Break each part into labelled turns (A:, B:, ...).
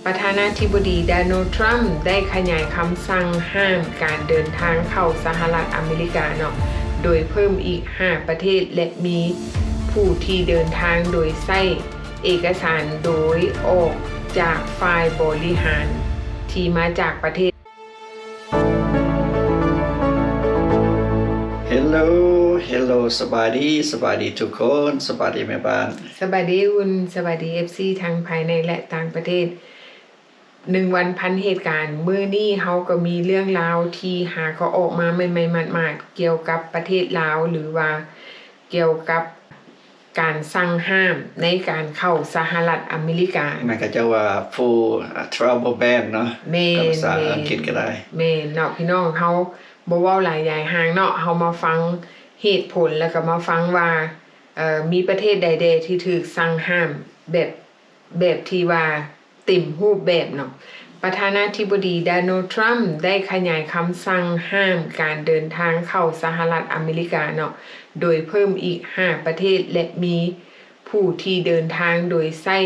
A: ประธานาธิบดีโดนัลด์ทรัมป์ได้ขยายคำสั่งห้ามการเดินทางเข้าสหรัฐอเมริกาเนาะโดยเพิ่มอีก5ประเทศและมีผู้ที่เดินทางโดยใช้เอกสารโดยออกจากฝ่ายบริหารที่มาจากประเทศ
B: Hello สบายดีทุกคนสบายดีแม่บ้าน
A: สวัสดีคุณสวัสดี FC ทั้งภายในและต่างประเทศ1 วันพันเหตุการณ์มื้อนี้เฮาก็มีเรื่องราวที่หาเขาออกมาใหม่ๆมาดๆเกี่ยวกับประเทศลาวหรือว่าเกี่ยวกับการสั่งห้ามในการเข้าสหรัฐอเมริกา
B: มันก็จะว่า full travel ban เนาะ
A: ภ
B: าษาอังกฤษก็ได้
A: แม่นเนาะพี่น้องเฮาบ่เว้าหลายใหญ่ห่างเนาะเฮามาฟังเหตุผลแล้วก็มาฟังว่ามีประเทศใดๆที่ถูกสั่งห้ามแบบที่ว่าเต็มรูปแบบเนาะประธานาธิบดีโดนัลด์ทรัมป์ได้ขยายคำสั่งห้ามการเดินทางเข้าสหรัฐอเมริกาเนาะโดยเพิ่มอีก5ประเทศและมีผู้ที่เดินทางโดยใช้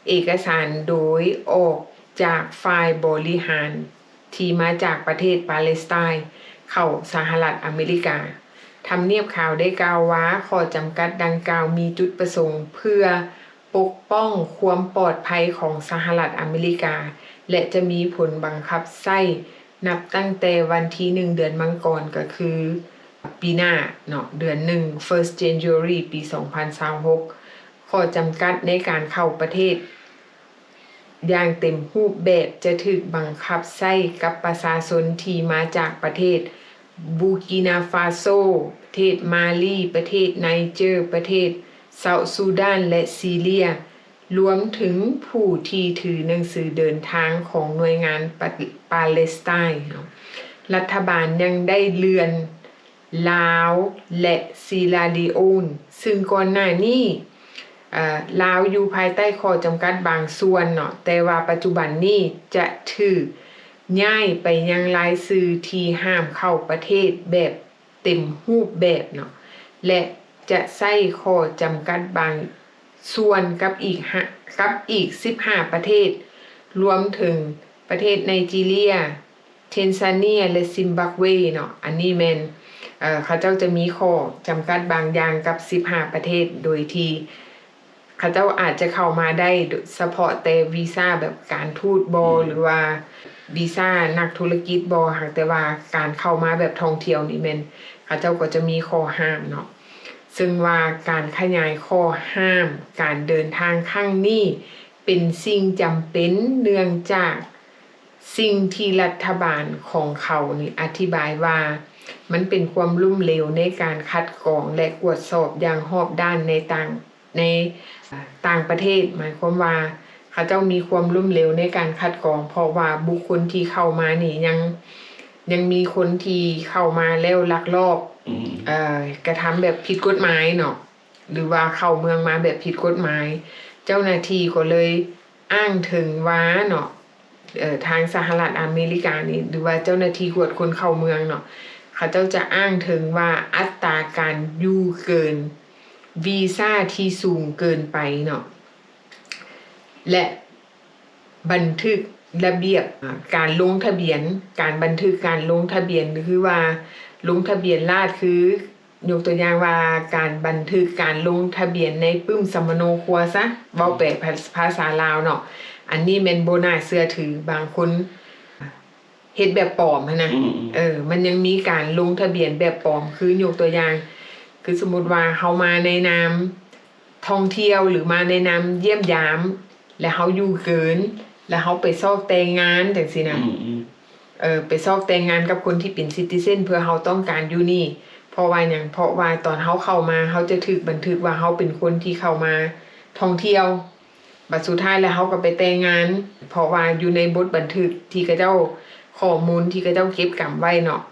A: เอกสารโดยออกจากฝ่ายบริหารที่มาจากประเทศปาเลสไตน์เข้าสหรัฐอเมริกาทำเนียบข่าวได้กล่าวว่าข้อจำกัดดังกล่าวมีจุดประสงค์เพื่อปกป้องความปลอดภัยของสหรัฐอเมริกาและจะมีผลบังคับใช้นับตั้งแต่วันที่1เดือนมังกรก็คือปีหน้าเนาะเดือน1 1st January ปี2026ข้อจำกัดในการเข้าประเทศอย่างเต็มรูปแบบจะถูกบังคับใช้กับประชาชนที่มาจากประเทศบูกินาฟาโซประเทศมาลีประเทศไนเจอร์ประเทศเซาท์ซูดานและซีเรียรวมถึงผู้ที่ถือหนังสือเดินทางของหน่วยงานปาเลสไตน์รัฐบาลยังได้เลื่อนลาวและซีราลีโอนซึ่งก่อนหน้านี้ลาวอยู่ภายใต้ข้อจำกัดบางส่วนเนาะแต่ว่าปัจจุบันนี้จะถูกย้ายไปยังรายชื่อที่ห้ามเข้าประเทศแบบเต็มรูปแบบเนาะและจะใช้ข้อจำกัดบางส่วนกับอีก15ประเทศรวมถึงประเทศไนจีเรียเทนซาเนียและซิมบับเวเนาะอันนี้แม่นเขาเจ้าจะมีข้อจำกัดบางอย่างกับ15ประเทศโดยที่เขาเจ้าอาจจะเข้ามาได้เฉพาะแต่วีซ่าแบบการทูตบหรือว่าวีซ่านักธุรกิจบหากแต่ว่าการเข้ามาแบบท่องเที่ยวนี่แม่นเขาเจ้าก็จะมีข้อห้ามเนาะซึ่งว่าการขยายข้อห้ามการเดินทางครั้งนี้เป็นสิ่งจำเป็นเนื่องจากสิ่งที่รัฐบาลของเขานี่อธิบายว่ามันเป็นความล้มเหลวในการคัดกรองและตรวจสอบอย่างรอบด้านในต่างประเทศหมายความว่าเขาเจ้ามีความล้มเหลวในการคัดกรองเพราะว่าบุคคลที่เข้ามานี่ยังมีคนที่เข้ามาแล้วลักลอบกระทำแบบผิดกฎหมายเนาะหรือว่าเข้าเมืองมาแบบผิดกฎหมายเจ้าหน้าที่ก็เลยอ้างถึงว่าเนาะทางสหรัฐอเมริกานี่หรือว่าเจ้าหน้าที่ตรวจคนเข้าเมืองเนาะเขาเจ้าจะอ้างถึงว่าอัตราการอยู่เกินวีซ่าที่สูงเกินไปเนาะและบันทึกระเบียบการลงทะเบียนการบันทึกการลงทะเบียนคือว่าลงทะเบียนราษฎร์คือยกตัวอย่างว่าการบันทึกการลงทะเบียนในปึ้มสมโนครัวซะเว้าแปลภาษาลาวเนาะอันนี้แม่นบ่น่าเชื่อถือบางคนเฮ็ดแบบปลอมนะมันยังมีการลงทะเบียนแบบปลอมคือยกตัวอย่างคือสมมุติว่าเฮามาในนามท่องเที่ยวหรือมาในนามเยี่ยมยามและเฮาอยู่เกินแล้วเฮาไปซอกแต่งงานจังซี่นะไปซอกแต่งงานกับคนที่เป็นซิติเซนเพื่อเฮาต้องการอยู่นี่เพราะว่าหยังเพราะว่าตอนเฮาเข้ามาเฮาจะถูกบันทึกว่าเฮาเป็นคนที่เข้ามาท่องเที่ยวบัดสุดท้ายแล้วเฮาก็ไปแต่งงานเพราะว่าอยู่ในบทบันทึกที่เขาเจ้าข้อมูลที่เขาเจ้าเก็บกำไว้เนาะ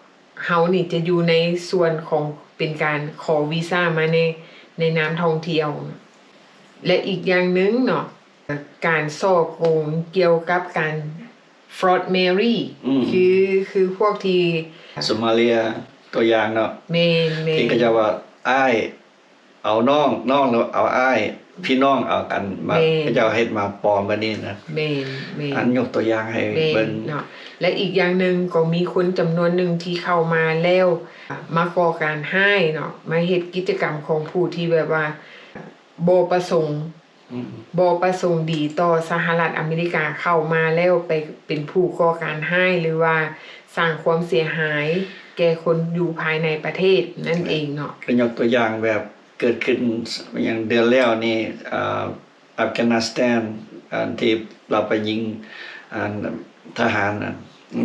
A: เฮานี่จะอยู่ในส่วนของเป็นการขอวีซ่ามาในนามท่องเที่ยวและอีกอย่างนึงเนาะการซ่อโกงเกี่ยวกับการ fraud Mary คือพวกที่
B: โซมาเลียตัวอย่างเนาะ
A: แม่น
B: ที่ก็จะว่าอ้ายเอาน้องแล้วเอาอ้าย พี่น้องเอากันมา
A: แม่น
B: พระเจ้าเฮ็ดมาปลอมบัดนี้นะ
A: แม่นแม่น
B: อันยกตัวอย่างให้
A: แม่
B: เบิ่ง
A: เนาะและอีกอย่างหนึ่งก็มีคนจำนวนหนึ่งที่เข้ามาแล้วมาก่อการให้เนาะมาเฮ็ดกิจกรรมของผู้ที่แบบว่าบ่ประสงค์
B: อืม
A: บ่ประสงค์ดีต่อสหรัฐอเมริกาเข้ามาแล้วไปเป็นผู้ก่อการให้หรือว่าสร้างความเสียหายแก่คนอยู่ภายในประเทศนั่นเองเนาะ
B: ก็ยกตัวอย่างแบบเกิดขึ้นอย่างเดือนแล้วนี่อัฟกานิสถานที่เราไปยิงทหาร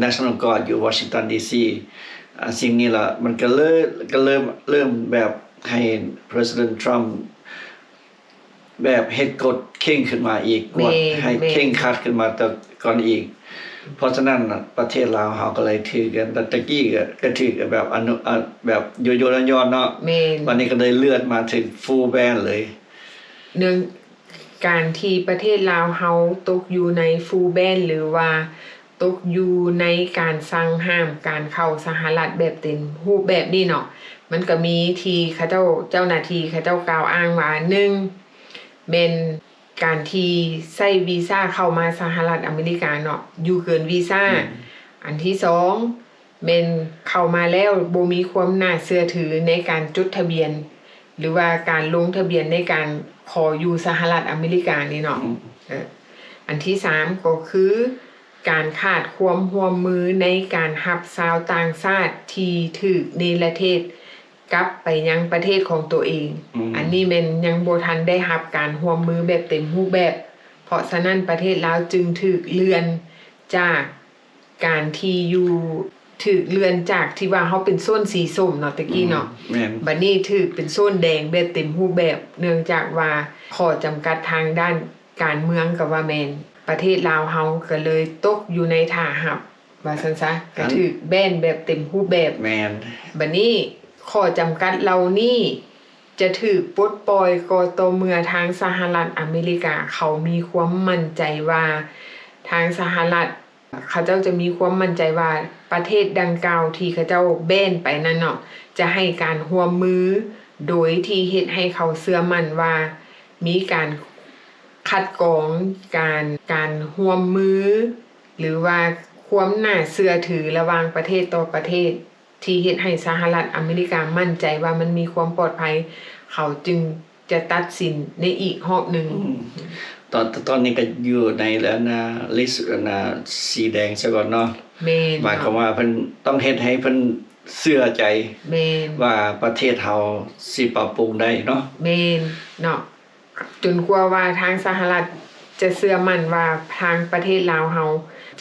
B: National Guard อยู่วอชิงตันดีซีสิ่งนี้ล่ะมันก็เริ่มแบบให้ President Trump แบบเฮ็ดกฎเข่งขึ้นมาอีกกว่าให้เข่งครัดขึ้นมาแต่ก่อนอีก เพราะฉะนั้นน่ะประเทศลาวเฮาก็เลยถือกันแต่ตะกี้ก็ถือแบบแบบโยนย้อนเนาะ
A: แม่น
B: วันนี้ก็เลยเลื่อนมาถึง full ban เลย
A: เนื่องการที่ประเทศลาวเฮาตกอยู่ในฟูลแบนหรือว่าตกอยู่ในการสั่งห้ามการเข้าสหรัฐแบบเต็มรูปแบบนี้เนาะมันก็มีที่เขาเจ้าหน้าที่เขาเจ้ากล่าวอ้างว่า1เป็นการที่ใช้วีซ่าเข้ามาสหรัฐอเมริกาเนาะอยู่เกินวีซ่าอันที่2เป็นเข้ามาแล้วบ่มีความน่าเชื่อถือในการจดทะเบียน หรือว่าการลงทะเบียนในการขออยู่สหรัฐอเมริกานี่เนาะอันที่3ก็คือการขาดความร่วมมือในการรับชาวต่างชาติที่ถูกเนรเทศกลับไปยังประเทศของตัวเอง อันนี้แม่นยังบ่ทันได้รับการร่วมมือแบบเต็มรูปแบบ เพราะฉะนั้นประเทศลาวจึงถูกเลื่อนจากการที่อยู่ถูกเลื่อนจากที่ว่าเฮาเป็นโซนสีส้มเนาะตะกี้เนาะ
B: แม่น
A: บัดนี้ถูกเป็นโซนแดงแบบเต็มรูปแบบเนื่องจากว่าข้อจำกัดทางด้านการเมืองก็ว่าแม่นประเทศลาวเฮาก็เลยตกอยู่ในท่าหับว่าซั่นซะก็ถูกแบนแบบเต็มรูปแบบ
B: แม่น
A: บัดนี้ข้อจำกัดเหล่านี้จะถูกปลดปล่อยก็ต่อเมื่อทางสหรัฐอเมริกาเขามีความมั่นใจว่าทางสหรัฐเขาเจ้าจะมีความมั่นใจว่าประเทศดังกล่าวที่เขาเจ้าแบนไปนั่นเนาะจะให้การร่วมมือโดยที่เฮ็ดให้เขาเชื่อมั่นว่ามีการคัดกรองการร่วมมือหรือว่าความน่าเชื่อถือระหว่างประเทศต่อประเทศที่เฮ็ดให้สหรัฐอเมริกามั่นใจว่ามันมีความปลอดภัยเขาจึงจะตัดสินในอีกรอบหนึ่ง
B: ตอนนี้ก็อยู่ในแล้วนะลิสต์สีแดงซะก่อนเนาะ
A: แม่น
B: หมายความว่าเพิ่นต้องเฮ็ดให้เพิ่นเชื่อใจ
A: แม่น
B: ว่าประเทศเฮาสิปรับปรุงได้เนาะ
A: แม่นเนาะจนกว่าว่าทางสหรัฐจะเชื่อมั่นว่าทางประเทศลาวเฮา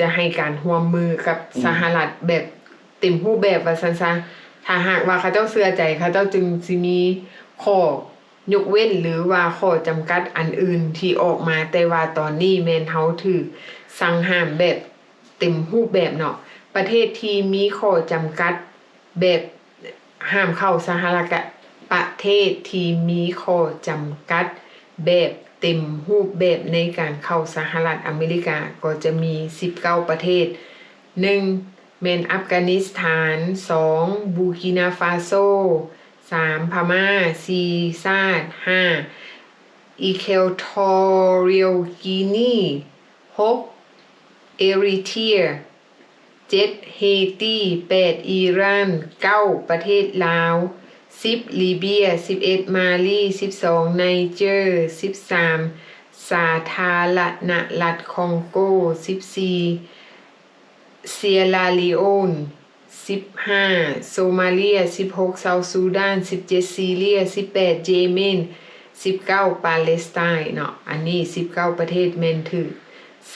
A: จะให้การร่วมมือกับสหรัฐแบบเต็มรูปแบบว่าซั่นซะถ้าหากว่าเขาเจ้าเชื่อใจเขาเจ้าจึงสิมีข้อยกเว้นหรือว่าข้อจำกัดอันอื่นที่ออกมาแต่ว่าตอนนี้แม่นเฮาถูกสั่งห้ามแบบเต็มรูปแบบเนาะประเทศที่มีข้อจำกัดแบบห้ามเข้าสหรัฐกะประเทศที่มีข้อจำกัดแบบเต็มรูปแบบในการเข้าสหรัฐอเมริกาก็จะมี19ประเทศ1แม่นอัฟกานิสถาน2บูกินาฟาโซ3พม่า4ชาติ5อีเควทอเรียลกินี6เอริเทรีย7เฮติ8อิหร่าน9ประเทศลาว10ลิเบีย11มาลี12ไนเจอร์13สาธารณรัฐคองโก14เซียราลีโอน15โซมาเลีย16เซาท์ซูดาน17ซีเรีย18เยเมน19ปาเลสไตน์เนาะอันนี้19ประเทศแม่นถือ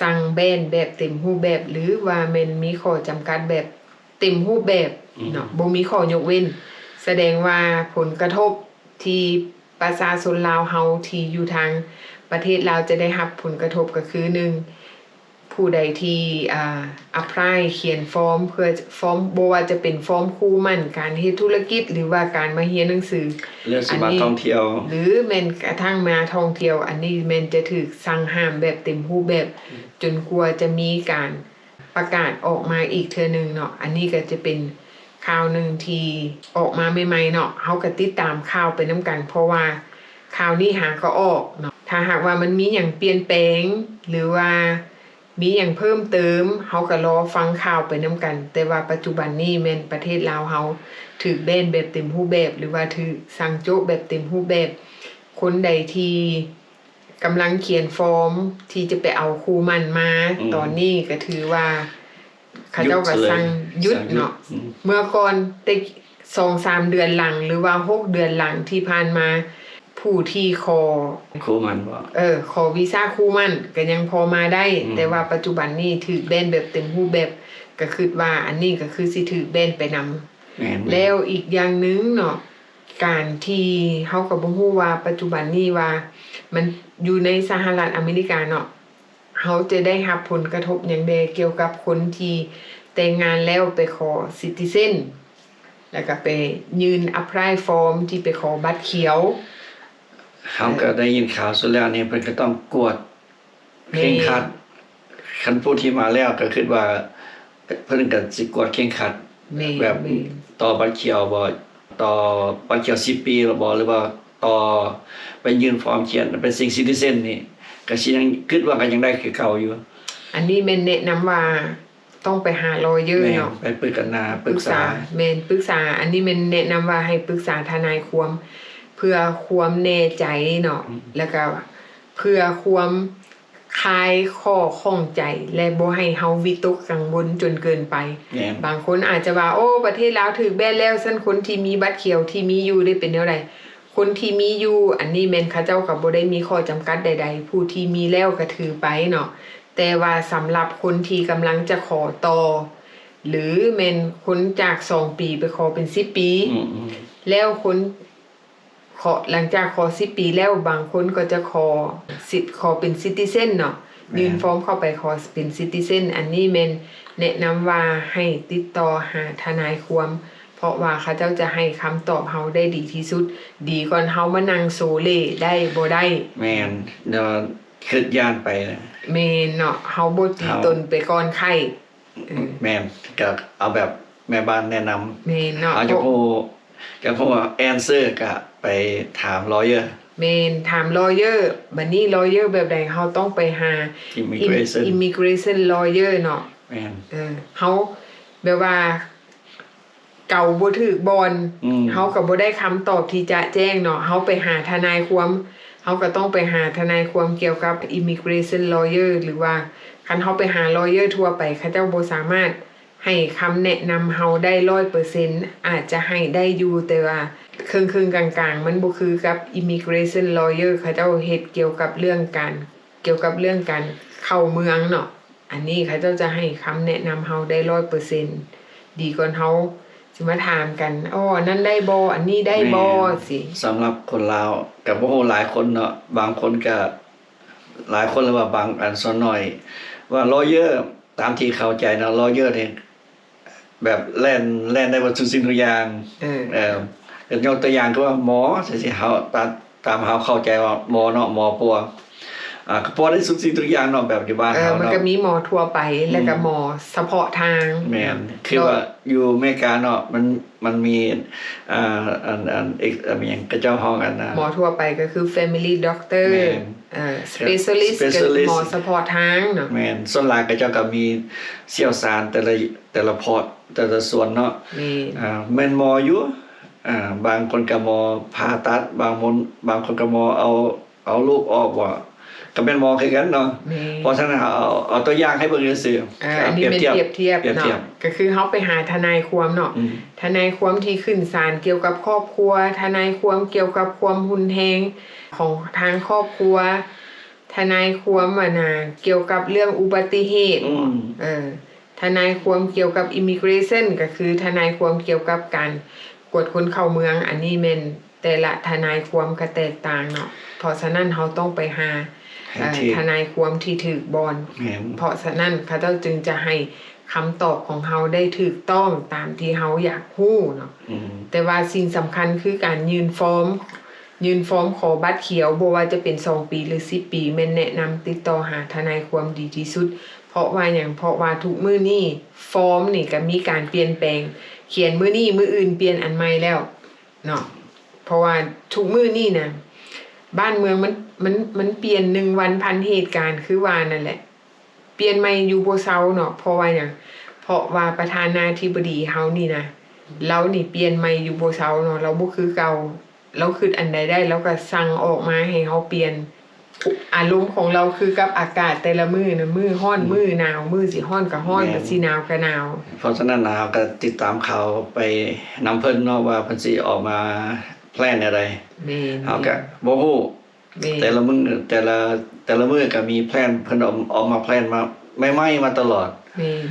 A: สั่งแบนแบบเต็มรูปแบบหรือว่าแม่นมีข้อจำกัดแบบเต็มรูปแบบเนาะบ่มีข้อยกเว้นแสดงว่าผลกระทบที่ประชาชนลาวเฮาที่อยู่ทางประเทศลาวจะได้รับผลกระทบก็คือ1ผู้ใดที่apply เขียนฟอร์มเพื่อฟอร์มบ่ว่าจะเป็นฟอร์มคู่มั่นการเฮ็ดธุรกิจหรือว่าการมาเรียนหนังสือ
B: เรื่องสมาท่องเที่ยว
A: หรือแม่นกระทั่งมาท่องเที่ยวอันนี้แม่นจะถูกสั่งห้ามแบบเต็มรูปแบบจนกว่าจะมีการประกาศออกมาอีกเทื่อนึงเนาะอันนี้ก็จะเป็นข่าวหนึ่งที่ออกมาใหม่ๆเนาะเฮาก็ติดตามข่าวไปนำกันเพราะว่าข่าวนี้หาก็ออกเนาะ ถ้าหากว่ามันมีหยังเปลี่ยนแปลงหรือว่ามีหยังเพิ่มเติมเฮาก็รอฟังข่าวไปนํกันแต่ว่าปัจจุบันนี้แม่นประเทศลาวเฮาถูกแบนแบบเต็มรูปแบบหรือว่าถูกสั่งโจ๊ะแบบเต็มรูปแบบคนใดที่กำลังเขียนฟอร์มที่จะไปเอาครูมั่นมาตอนนี้ก็ถือว่าเขาเจ้าก็สั่งหยุดเนาะเมื่อก่อนแต่ 2-3 เดือนหลังหรือว่า6 เดือนหลังที่ผ่านมาผู้ที่ขอ
B: ครูมันบ่
A: ขอวีซ่าครูมั่นก็ยังพอมาได้แต่ว่าปัจจุบันนี้ถูกแบนแบบเต็มรูปแบบก็คิดว่าอันนี้ก็คือสิถูกแบนไปนำ
B: แม่น
A: แล้วอีกอย่างหนึงเนาะการที่เฮาก็บ่ฮู้ว่าปัจจุบันนี้ว่ามันอยู่ในสหรัฐอเมริกาเนาะเฮาจะได้รับผลกระทบหยังใดเกี่ยวกับคนที่แต่งงานแล้วไปขอซิติเซนแล้วก็ไปยืน apply form ที่ไปขอบัตรเขียว
B: เฮาก็ได้ยินข่าวสุดแล้วนี่เพิ่นก็ต้องกวดเคร่งครัดคันผู้ที่มาแล้วก็คิดว่าเพิ่นก็สิกวดเคร่งครัดแบบต่อบัตรเขียวบ่ต่อบัตรเขียว10 ปีบ่หรือว่าต่อไปยื่นฟอร์มเขียนเป็นซิติเซนนี่ก็สิยังคิดว่าก็ยังได้คือเก่าอยู่
A: อันนี้แม่นแนะนำว่าต้องไปหาลอเยอร์เนาะ
B: ไปปรึกษาปรึกษา
A: แม่นปรึกษาอันนี้แม่นแนะนำว่าให้ปรึกษาทนายความเพื่อความแน่ใจเนาะแล้วก็เพื่อความคลายข้อข้องใจและบ่ให้เฮาวิตกกังวลจนเกินไป บางคนอาจจะว่าโอ้ประเทศลาวถูกแบนแล้วซั่นคนที่มีบัตรเขียวที่มีอยู่ได้เป็นแนวใดคนที่มีอยู่อันนี้แม่นเขาเจ้าก็บ่ได้มีข้อจำกัดใดๆผู้ที่มีแล้วก็ถือไปเนาะแต่ว่าสำหรับคนที่กำลังจะขอต่อหรือแม่นคนจาก2 ปีไปขอเป็น10 ปีแล้วคนขอหลังจากขอ10 ปีแล้วบางคนก็จะขอสิทธิ์ขอเป็นซิติเซนเนาะยื่นฟอร์มเข้าไปขอเป็นซิติเซนอันนี้แม่นแนะนำว่าให้ติดต่อหาทนายความเพราะว่าเขาเจ้าจะให้คำตอบเฮาได้ดีที่สุดดีก่อนเฮามานั่งโซเลได้บ่ได้
B: แม่นเดี๋ยวคิดย่านไปนะ
A: แม่นเนาะเฮาบ่ตีตนไปก่อนไข้
B: แม่นก็เอาแบบแม่บ้านแนะนำ
A: แม่นเนาะ
B: เอาจะพูดว่าแอนเซอร์ก็ไปถามลอเยอร์
A: แม่นถามลอเยอร์บัดนี้ลอเยอร์แบบใดเฮาต้องไปหา immigration lawyer เนาะ
B: แม่น
A: เฮาแบบว่าเก่าบ่ถูกบอนเฮาก็บ่ได้คำตอบที่จะแจ้งเนาะเฮาไปหาทนายความเฮาก็ต้องไปหาทนายความเกี่ยวกับ immigration lawyer หรือว่าคันเฮาไปหา lawyer ทั่วไปเขาเจ้าบ่สามารถให้คำแนะนำเฮาได้ 100% อาจจะให้ได้อยู่แต่ว่าครึ่งๆกลางๆมันบ่คือกับ immigration lawyer เขาเจ้าเฮ็ดเกี่ยวกับเรื่องการเข้าเมืองเนาะอันนี้เขาเจ้าจะให้คำแนะนำเฮาได้ 100% ดีกว่าเฮาสิมาถามกันอ้อนั่นได้บ่อันนี้ได้บ่สิ
B: สำหรับคนลาวก็บ่ฮู้หลายคนเนาะบางคนก็หลายคนหรือว่าบางอันส่วนน้อยว่าลอเยอร์ตามที่เข้าใจเนาะลอเยอร์นี่แบบแล่นได้ว่าทุกสิ่งทุกอย่างก็ยกตัวอย่างคือว่าหมอสิเฮาตามเฮาเข้าใจว่าหมอเนาะหมอปัวก็พอได้ทุกสิ่งทุกอย่างเนาะแบบอยู่บ้านเฮาเนาะ
A: มันก็มีหมอทั่วไปแล้วก็หมอเฉพาะทาง
B: แม่นคือว่าอยู่อเมริกาเนาะมันมีหยังกระเจ้าห้องกันนะ
A: หมอทั่วไปก็คือ family doctor specialist ก็หมอเฉพาะทางเนาะ
B: แม่นส่วนหลายก็เจ้าก็มีเชี่ยวชาญแต่ละพอร์ตแต่ละส่วนเนาะแม่นหมออยู่บางคนก็หมอผ่าตัดบางคนก็หมอเอาลูกออกว่าก็เป็นหมอคือกันเนาะเพราะฉะนั้นเอาตัวอย่างให้เบิ่งซื่อ
A: อันนี้เป็นเปรียบเทียบเนาะก็คือเฮาไปหาทนายความเนาะทนายความที่ขึ้นศาลเกี่ยวกับครอบครัวทนายความเกี่ยวกับความหุนแฮงของทางครอบครัวทนายความเกี่ยวกับเรื่องอุบัติเหตุทนายความเกี่ยวกับ immigration ก็คือทนายความเกี่ยวกับการกวดคนเข้าเมืองอันนี้แม่นแต่ละทนายความก็แตกต่างเนาะเพราะฉะนั้นเฮาต้องไปหาทนายความที่ถูกบอนเพราะฉะนั้นเขาเจ้าจึงจะให้คำตอบของเฮาได้ถูกต้องตามที่เฮาอยากรู้เนาะแต่ว่าสิ่งสำคัญคือการยื่นฟอร์มขอบัตรเขียวบ่ว่าจะเป็น2 ปีหรือ10 ปีแม่นแนะนำติดต่อหาทนายความดีที่สุดเพราะว่าทุกมื้อนี้ฟอร์มนี่ก็มีการเปลี่ยนแปลงเขียนมื้อนี้มื้ออื่นเปลี่ยนอันใหม่แล้วเนาะเพราะว่าทุกมื้อนี้นะ บ้านเมืองมันเปลี่ยน1 วันพันเหตุการณ์คือว่านั่นแหละเปลี่ยนใหม่อยู่บ่เซาเนาะเพราะว่าหยังเพราะว่าประธานาธิบดีเฮานี่นะเรานี่เปลี่ยนใหม่อยู่บ่เซาเนาะเราบ่คือเก่าเราคิดอันใดได้เราก็สั่งออกมาให้เฮาเปลี่ยนอารมณ์ของเราคือกับอากาศแต่ละมื้อน่ะมื้อร้อนมื้อหนาวมื้อสิร้อนก็ร้อนมื้อสิหนาวก็หนาว
B: เพราะฉะนั้นเราก็ติดตามข่าวไปนำเพิ่นเนาะว่าเพิ่นสิออกมาแพลนอะไร
A: แม่น
B: เฮาก็บ่ฮู้
A: แม่น
B: แต่ละมื้อแต่ละมื้อก็มีแพลนเพิ่นออกมาแพลนมาใหม่ๆมาตลอด
A: แม่น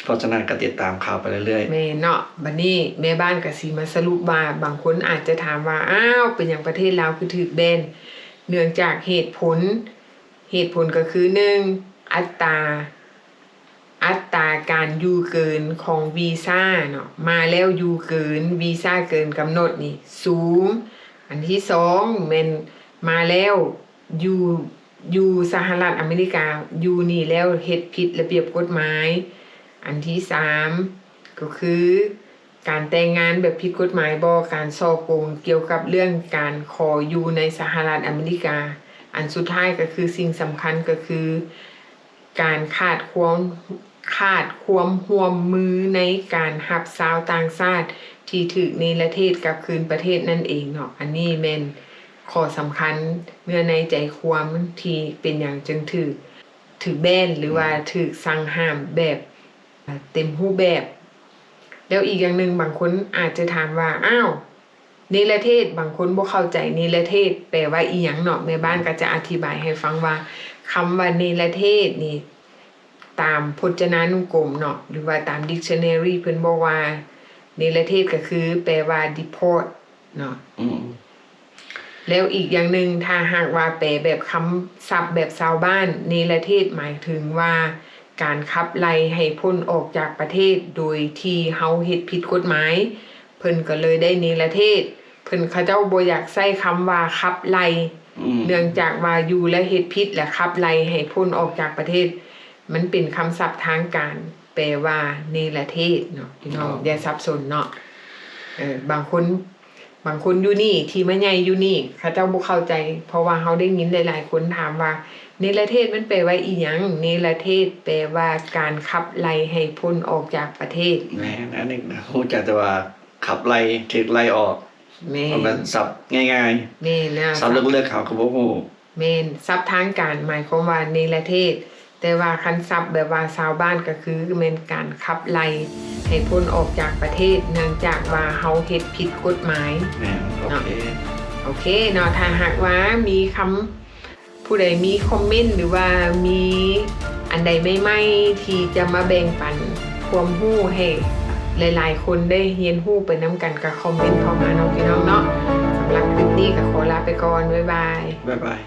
B: เพราะฉะนั้นก็ติดตามข่าวไปเรื่อย
A: แม่เนาะบัดนี้แม่บ้านก็สิมาสรุปว่าบางคนอาจจะถามว่าอ้าวเป็นหยังประเทศลาวคือถูกแบนเนื่องจากเหตุผลก็คือ1อัตราการอยู่เกินของวีซ่าเนาะมาแล้วอยู่เกินวีซ่าเกินกำหนดนี่สูงอันที่2แม่นมาแล้วอยู่สหรัฐอเมริกาอยู่นี่แล้วเฮ็ดผิดระเบียบกฎหมายอันที่3ก็คือการแต่งงานแบบผิดกฎหมายบ่การฉ้อโกงเกี่ยวกับเรื่องการขออยู่ในสหรัฐอเมริกาอันสุดท้ายก็คือสิ่งสำคัญก็คือการขาดความร่วมมือในการรับชาวต่างชาติที่ถูกเนรเทศกลับคืนประเทศนั่นเองเนาะอันนี้แม่นข้อสำคัญเมื่อในใจความที่เป็นอย่างจึงถูกแบนหรือว่าถูกสั่งห้ามแบบเต็มรูปแบบแล้วอีกอย่างหนึ่งบางคนอาจจะถามว่าอ้าวเนรเทศบางคนบ่เข้าใจเนรเทศแปลว่าอีหยังเนาะแม่บ้านก็จะอธิบายให้ฟังว่าคำว่าเนรเทศนี่ตามพจนานุกรมเนาะหรือว่าตาม dictionary เพิ่นบอกว่าเนรเทศก็คือแปลว่า deport เนาะ
B: ๆอืม
A: แล้วอีกอย่างหนึ่งถ้าหากว่าแปลแบบคำศัพท์แบบชาวบ้านเนรเทศหมายถึงว่าการขับไล่ให้พ้นออกจากประเทศโดยที่เฮาเฮ็ดผิดกฎหมายเพิ่นก็เลยได้เนรเทศเพิ่นเขาเจ้าบ่อยากใช้คำว่าขับไล่เนื่องจากว่าอยู่และเฮ็ดผิดและขับไล่ให้พ้นออกจากประเทศมันเป็นคำศัพท์ทางการแปลว่าเนรเทศเนาะพี่น้องอย่าสับสนเนาะบางคนอยู่นี่ที่มาใหญ่อยู่นี่เขาเจ้าบ่เข้าใจเพราะว่าเฮาได้ยินหลายๆคนถามว่าเนรเทศมันแปลว่าอีหยังเนรเทศแปลว่าการขับไล่ให้พ้นออกจากประเทศ
B: แม่นอันนี้ฮู้จักแต่ว่าขับไล่ถูกไล่ออก
A: แม่
B: มันเป็นศัพท์ง่าย
A: แม่นะ
B: ๆศัพท์เลือกๆเขาก็บ่ฮู้
A: แม่นศัพท์ทางการหมายความว่าเนรเทศแต่ว่าคันศัพท์แบบว่าชาวบ้านก็คือแม่นการขับไล่ให้พ้นออกจากประเทศเนื่องจากว่าเฮาเฮ็ดผิดกฎหมาย
B: แม่นโอเค
A: เนาะถ้าหากว่ามีคำผู้ใดมีคอมเมนต์หรือว่ามีอันใดใหม่ๆที่จะมาแบ่งปันความรู้ให้หลายๆคนได้เรียนรู้ไปนำกันก็คอมเมนต์เข้ามาเนาะพี่น้องเนาะสำหรับคลิปนี้ก็ขอลาไปก่อนบ๊ายบาย
B: บ๊ายบาย